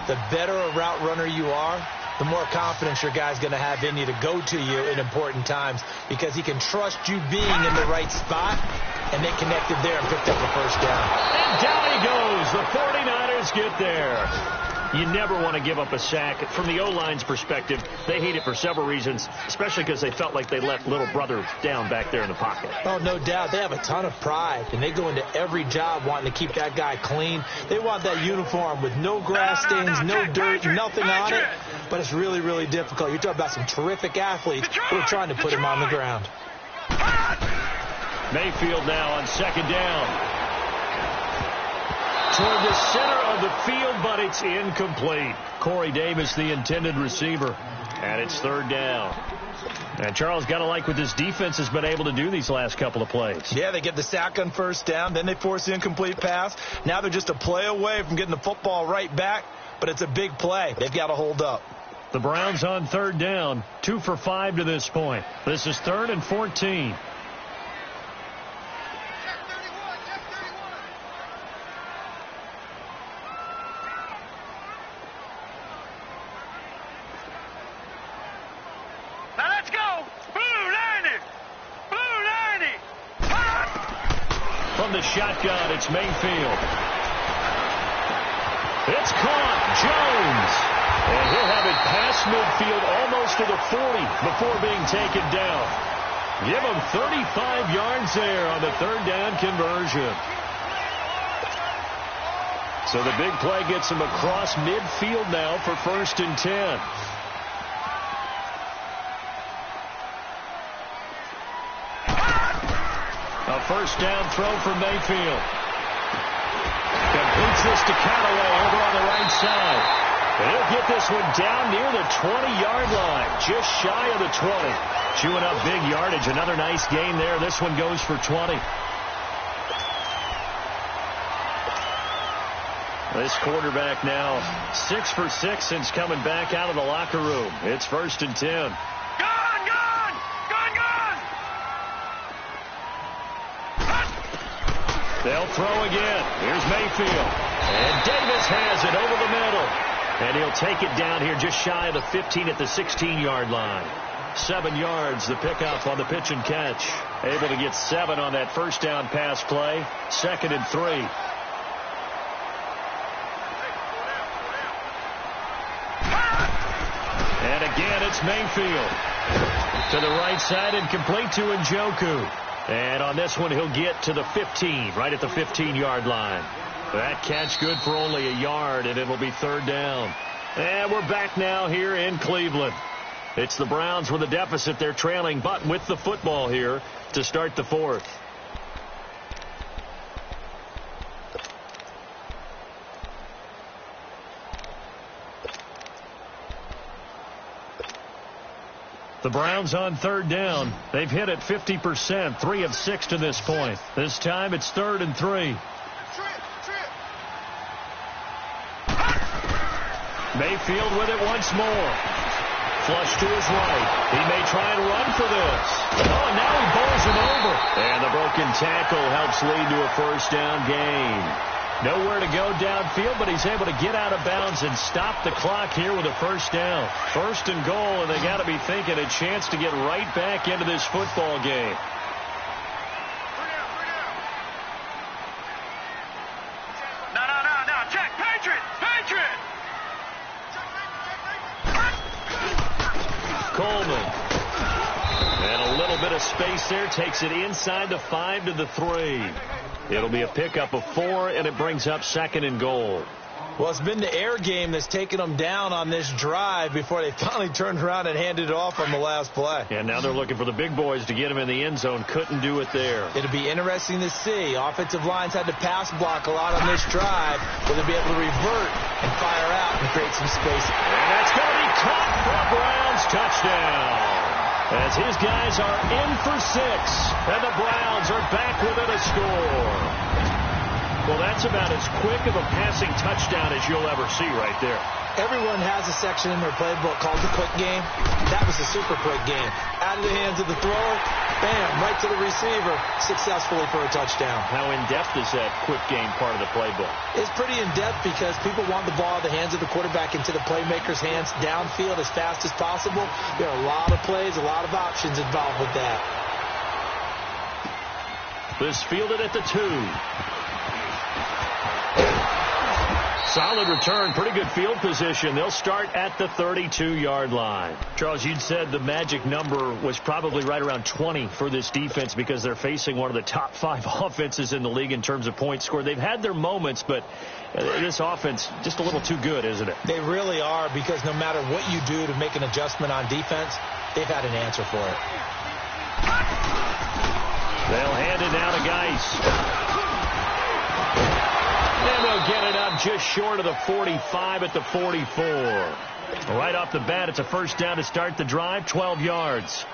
S5: The better a route runner you are, the more confidence your guy's going to have in you to go to you in important times because he can trust you being in the right spot, and they connected there and picked up a 1st down.
S3: And down he goes. The 49ers get there. You never want to give up a sack. From the O-line's perspective, they hate it for several reasons, especially because they felt like they left little brother down back there in the pocket.
S5: Oh, no doubt. They have a ton of pride, and they go into every job wanting to keep that guy clean. They want that uniform with no grass stains, no dirt, nothing on it. But it's really, really difficult. You're talking about some terrific athletes who are trying to put him on the ground.
S3: Mayfield now on 2nd down. Toward the center of the field, but it's incomplete. Corey Davis, the intended receiver. And it's 3rd down. And Charles, got to like what this defense has been able to do these last couple of plays.
S5: Yeah, they get the sack on 1st down. Then they force the incomplete pass. Now they're just a play away from getting the football right back. But it's a big play. They've got to hold up.
S3: The Browns on third down, 2 for 5 to this point. This is 3rd and 14.
S4: Now let's go. Blue 90. Blue 90.
S3: From the shotgun, it's Mayfield. It's caught. Jones. And he'll have it past midfield almost to the 40 before being taken down. Give him 35 yards there on the third down conversion. So the big play gets him across midfield now for 1st and 10. A first down throw for Mayfield. Completes this to Callaway over on the right side. And he'll get this one down near the 20-yard line, just shy of the 20. Chewing up big yardage. Another nice gain there. This one goes for 20. This quarterback now 6 for 6 since coming back out of the locker room. It's 1st and 10.
S4: Gone.
S3: They'll throw again. Here's Mayfield. And Davis has it over the middle. And he'll take it down here just shy of the 15 at the 16-yard line. 7 yards, the pickup on the pitch and catch. Able to get 7 on that first down pass play. 2nd and 3. And again, it's Mayfield. To the right side and complete to Njoku. And on this one, he'll get to the 15, right at the 15-yard line. That catch good for only a yard, and it'll be 3rd down. And we're back now here in Cleveland. It's the Browns with a deficit. They're trailing, but with the football here to start the 4th. The Browns on 3rd down. They've hit it 50%, 3 of 6 to this point. This time it's 3rd and 3. Mayfield with it once more. Flush to his right. He may try and run for this. Oh, and now he bowls it over. And the broken tackle helps lead to a first down gain. Nowhere to go downfield, but he's able to get out of bounds and stop the clock here with a first down. 1st and goal, and they got to be thinking a chance to get right back into this football game.
S4: No. Check. Patriot.
S3: Coleman. And a little bit of space there. Takes it inside the 5 to the 3. It'll be a pickup of 4, and it brings up 2nd and goal.
S5: Well, it's been the air game that's taken them down on this drive before they finally turned around and handed it off on the last play.
S3: And now they're looking for the big boys to get him in the end zone. Couldn't do it there.
S5: It'll be interesting to see. Offensive lines had to pass block a lot on this drive. Will they be able to revert and fire out and create some space?
S3: And that's going to be caught for a Browns touchdown. As his guys are in for 6, and the Browns are back within a score. Well, that's about as quick of a passing touchdown as you'll ever see right there.
S5: Everyone has a section in their playbook called the quick game. That was a super quick game. Out of the hands of the thrower, bam, right to the receiver, successfully for a touchdown.
S3: How in-depth is that quick game part of the playbook?
S5: It's pretty in-depth because people want the ball in the hands of the quarterback into the playmaker's hands downfield as fast as possible. There are a lot of plays, a lot of options involved with that.
S3: This fielded at the 2. Solid return, pretty good field position. They'll start at the 32-yard line. Charles, you'd said the magic number was probably right around 20 for this defense because they're facing one of the top 5 offenses in the league in terms of points scored. They've had their moments, but this offense just a little too good, isn't it?
S5: They really are, because no matter what you do to make an adjustment on defense, they've had an answer for it.
S3: They'll hand it now to Geis. And they'll get it up just short of the 45 at the 44. Right off the bat, it's a first down to start the drive, 12 yards.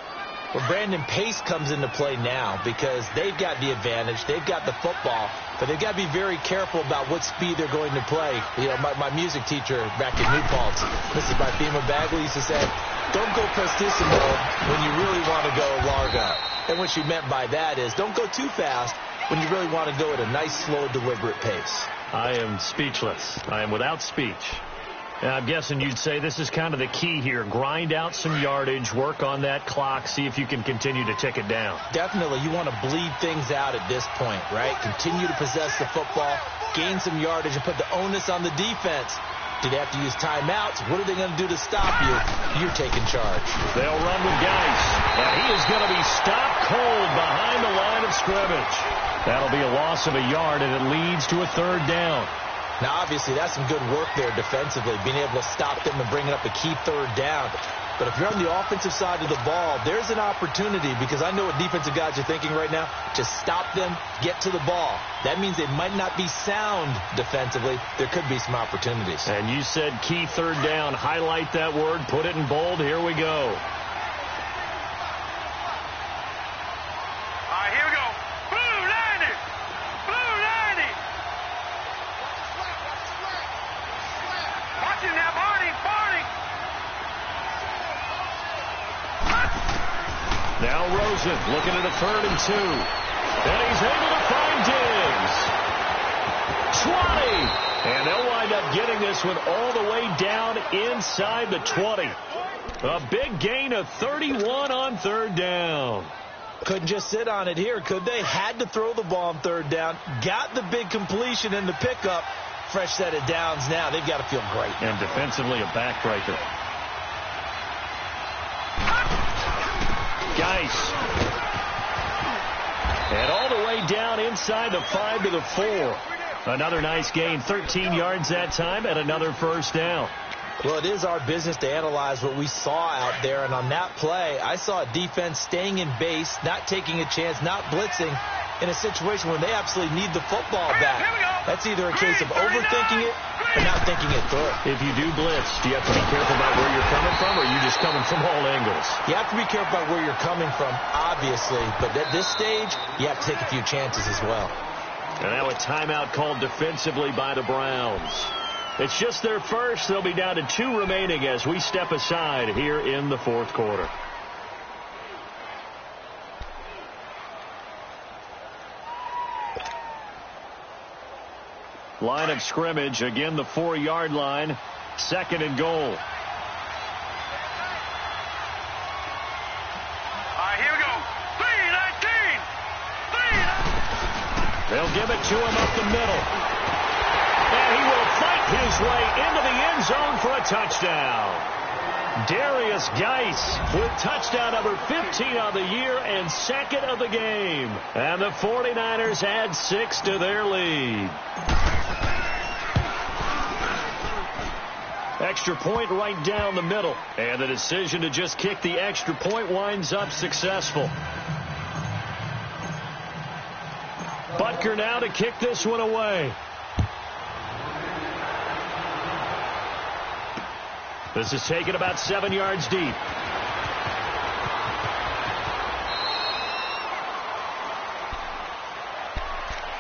S5: Well, Brandon, pace comes into play now because they've got the advantage. They've got the football, but they've got to be very careful about what speed they're going to play. You know, my music teacher back in New Paltz, Mrs. Bifema Bagley, used to say, don't go prestissimo when you really want to go largo. And what she meant by that is don't go too fast when you really want to go at a nice, slow, deliberate pace.
S3: I am speechless. I am without speech. And I'm guessing you'd say this is kind of the key here. Grind out some yardage, work on that clock, see if you can continue to tick it down.
S5: Definitely. You want to bleed things out at this point, right? Continue to possess the football, gain some yardage, and put the onus on the defense. Do they have to use timeouts? What are they going to do to stop you? You're taking charge.
S3: They'll run with Geis, and he is going to be stopped cold behind the line of scrimmage. That'll be a loss of a yard, and it leads to a third down.
S5: Now, obviously, that's some good work there defensively, being able to stop them and bringing up a key third down. But if you're on the offensive side of the ball, there's an opportunity, because I know what defensive guys are thinking right now, to stop them, get to the ball. That means they might not be sound defensively. There could be some opportunities.
S3: And you said key third down. Highlight that word. Put it in bold. Here we go.
S4: Here we go. Blue 90. Blue 90. Watch him now, Barney. Barney.
S3: Now Rosen looking at a 3rd and 2. And he's able to find Diggs. 20. And they'll wind up getting this one all the way down inside the 20. A big gain of 31 on 3rd down.
S5: Couldn't just sit on it here, could they? Had to throw the ball on 3rd down. Got the big completion in the pickup. Fresh set of downs now. They've got to feel great.
S3: And defensively a backbreaker. Geis. And all the way down inside the 5 to the 4. Another nice gain. 13 yards that time and another first down.
S5: Well, it is our business to analyze what we saw out there. And on that play, I saw a defense staying in base, not taking a chance, not blitzing in a situation where they absolutely need the football back. That's either a case of overthinking it or not thinking it through.
S3: If you do blitz, do you have to be careful about where you're coming from, or are you just coming from all angles?
S5: You have to be careful about where you're coming from, obviously. But at this stage, you have to take a few chances as well.
S3: And now a timeout called defensively by the Browns. It's just their first. They'll be down to 2 remaining as we step aside here in the 4th quarter. Line of scrimmage, again the 4-yard line, 2nd and goal.
S4: Here we go. 3-19.
S3: They'll give it to him up the middle. And he will fight his way into the end zone for a touchdown. Darius Geis with touchdown number 15 of the year and 2nd of the game. And the 49ers add 6 to their lead. Extra point right down the middle. And the decision to just kick the extra point winds up successful. Butker now to kick this one away. This is taken about 7 yards deep.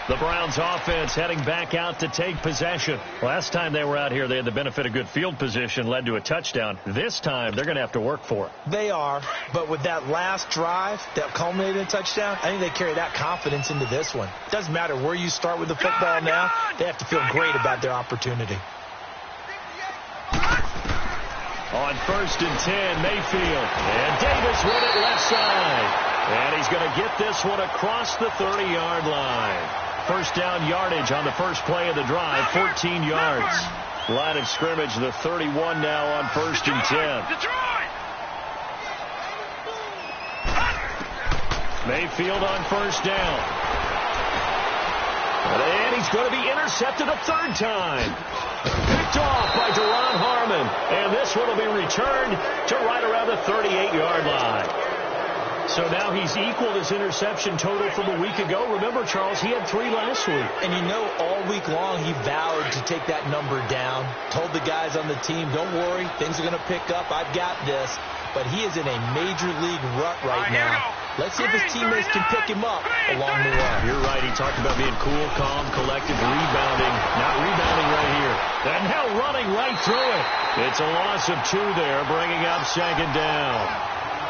S3: The Browns offense heading back out to take possession. Last time they were out here, they had the benefit of good field position, led to a touchdown. This time, they're going to have to work for it.
S5: They are, but with that last drive that culminated in a touchdown, I think they carry that confidence into this one. Doesn't matter where you start with the football now, they have to feel great about their opportunity.
S3: On 1st and 10, Mayfield. And Davis with it left side. And he's going to get this one across the 30-yard line. First down yardage on the first play of the drive, 14 yards. Line of scrimmage, the 31 now on 1st and 10. Mayfield on 1st down. And he's going to be intercepted a 3rd time. Picked off by Deron Harmon. And this one will be returned to right around the 38-yard line. So now he's equaled his interception total from a week ago. Remember, Charles, he had 3 last week.
S5: And you know, all week long he vowed to take that number down. Told the guys on the team, don't worry, things are going to pick up. I've got this. but he is in a major league rut right now. Let's see if his teammates can pick him up along the way.
S3: You're right. He talked about being cool, calm, collected, rebounding. Not rebounding right here. And now running right through it. It's a loss of 2 there, bringing up second down.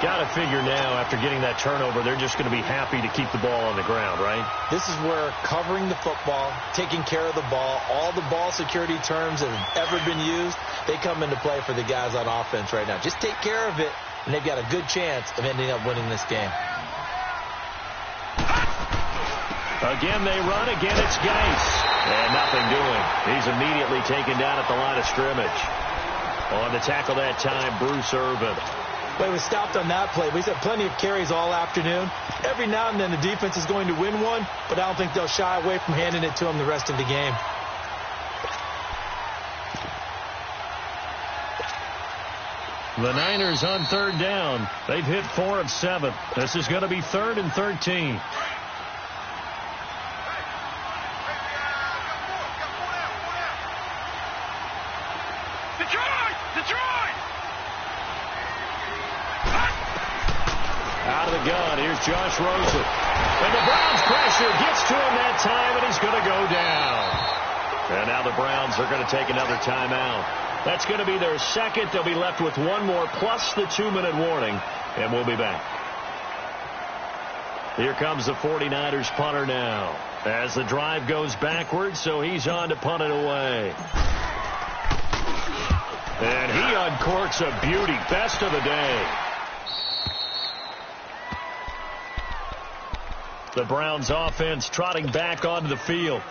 S3: Got to figure now, after getting that turnover, they're just going to be happy to keep the ball on the ground, right?
S5: This is where covering the football, taking care of the ball, all the ball security terms that have ever been used, they come into play for the guys on offense right now. Just take care of it, and they've got a good chance of ending up winning this game.
S3: Again, they run. Again, it's Geis. And nothing doing. He's immediately taken down at the line of scrimmage. On the tackle that time, Bruce Irvin.
S5: Well, he was stopped on that play, but he's had plenty of carries all afternoon. Every now and then the defense is going to win one, but I don't think they'll shy away from handing it to him the rest of the game.
S3: The Niners on third down. They've hit 4 of 7. This is going to be 3rd and 13. Out of the gun, here's Josh Rosen. And the Browns pressure gets to him that time, and he's going to go down. And now the Browns are going to take another timeout. That's going to be their second. They'll be left with 1 more plus the 2-minute warning, and we'll be back. Here comes the 49ers punter now. As the drive goes backwards, so he's on to punt it away. And he uncorks a beauty. Best of the day. The Browns offense trotting back onto the field.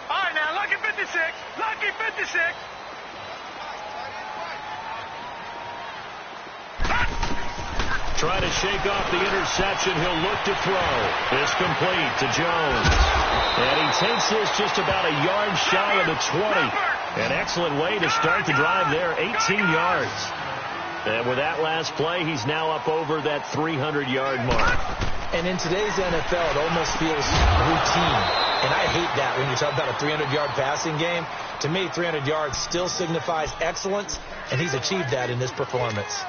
S4: All right, now, lucky 56. Lucky 56.
S3: Try to shake off the interception. He'll look to throw. It's complete to Jones. And he takes this just about a yard shy of the 20. An excellent way to start the drive there, 18 yards. And with that last play, he's now up over that 300-yard mark.
S5: And in today's NFL, it almost feels routine. And I hate that when you talk about a 300-yard passing game. To me, 300 yards still signifies excellence, and he's achieved that in this performance.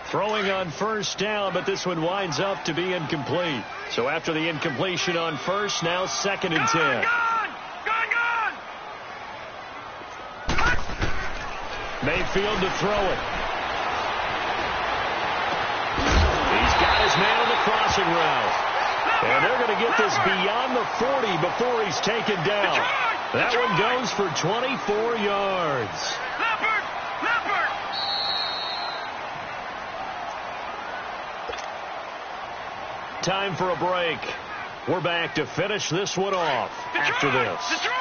S3: Throwing on first down, but this one winds up to be incomplete. So after the incompletion on first, now 2nd and 10.
S4: Gone!
S3: Mayfield to throw it. He's got his man on the crossing route. And they're going to get this beyond the 40 before he's taken down. That one goes for 24 yards.
S4: Leopard!
S3: Time for a break. We're back to finish this one off after this.
S4: Detroit!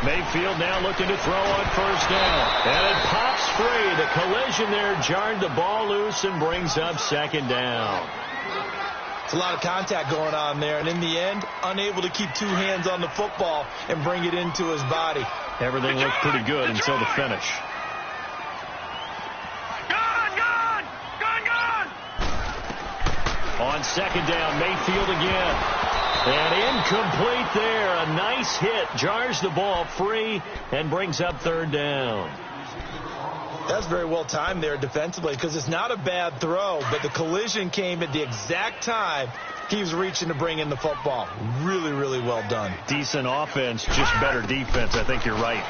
S3: Mayfield now looking to throw on first down. And it pops free. The collision there jarred the ball loose and brings up 2nd down.
S5: It's a lot of contact going on there, and in the end, unable to keep 2 hands on the football and bring it into his body.
S3: Everything looked pretty good until the finish.
S4: Gone!
S3: On 2nd down, Mayfield again. And incomplete there. A nice hit. Jars the ball free and brings up 3rd down.
S5: That's very well timed there defensively because it's not a bad throw, but the collision came at the exact time he was reaching to bring in the football. Really, really well done.
S3: Decent offense, just better defense. I think you're right.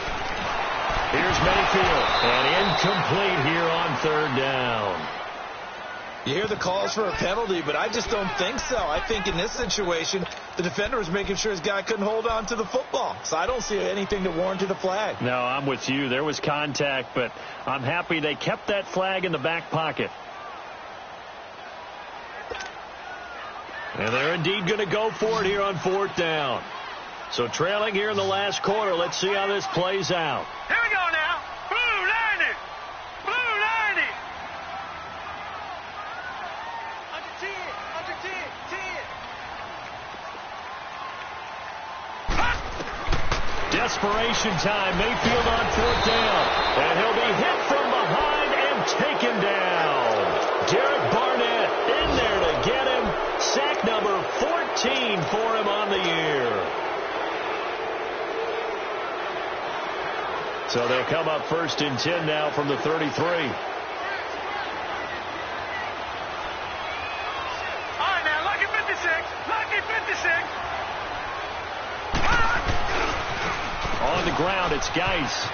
S3: Here's Mayfield. And incomplete here on 3rd down.
S5: You hear the calls for a penalty, but I just don't think so. I think in this situation, the defender was making sure his guy couldn't hold on to the football. So I don't see anything to warrant the flag.
S3: No, I'm with you. There was contact, but I'm happy they kept that flag in the back pocket. And they're indeed going to go for it here on 4th down. So trailing here in the last quarter. Let's see how this plays out.
S4: Here we go now. Blue 90. Blue 90. Under 10.
S3: desperation time. Mayfield on 4th down. And he'll be hit from behind and taken down. Derek Barnett in there to get him. Sack number 14 for him on the year. So they'll come up 1st and 10 now from the 33. On the ground, it's Geis.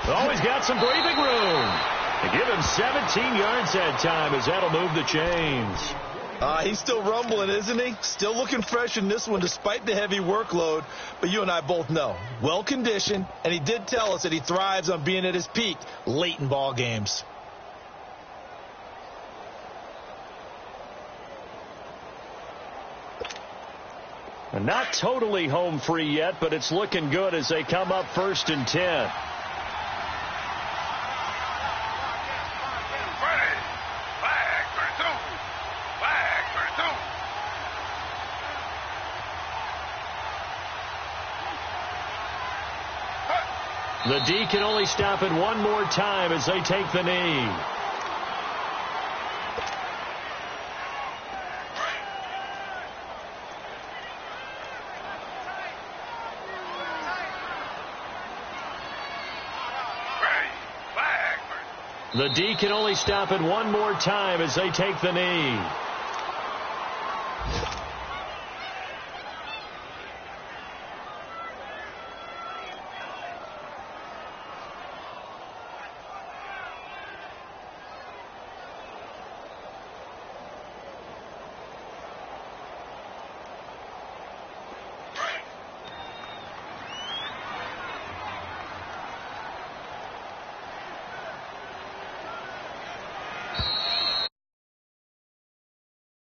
S3: Always got some breathing room. They give him 17 yards that time as that'll move the chains.
S5: He's still rumbling, isn't he? Still looking fresh in this one despite the heavy workload. But you and I both know, well-conditioned, and he did tell us that he thrives on being at his peak late in ball games.
S3: Not totally home free yet, but it's looking good as they come up 1st and 10. The D can only stop it one more time as they take the knee. The D can only stop it one more time as they take the knee.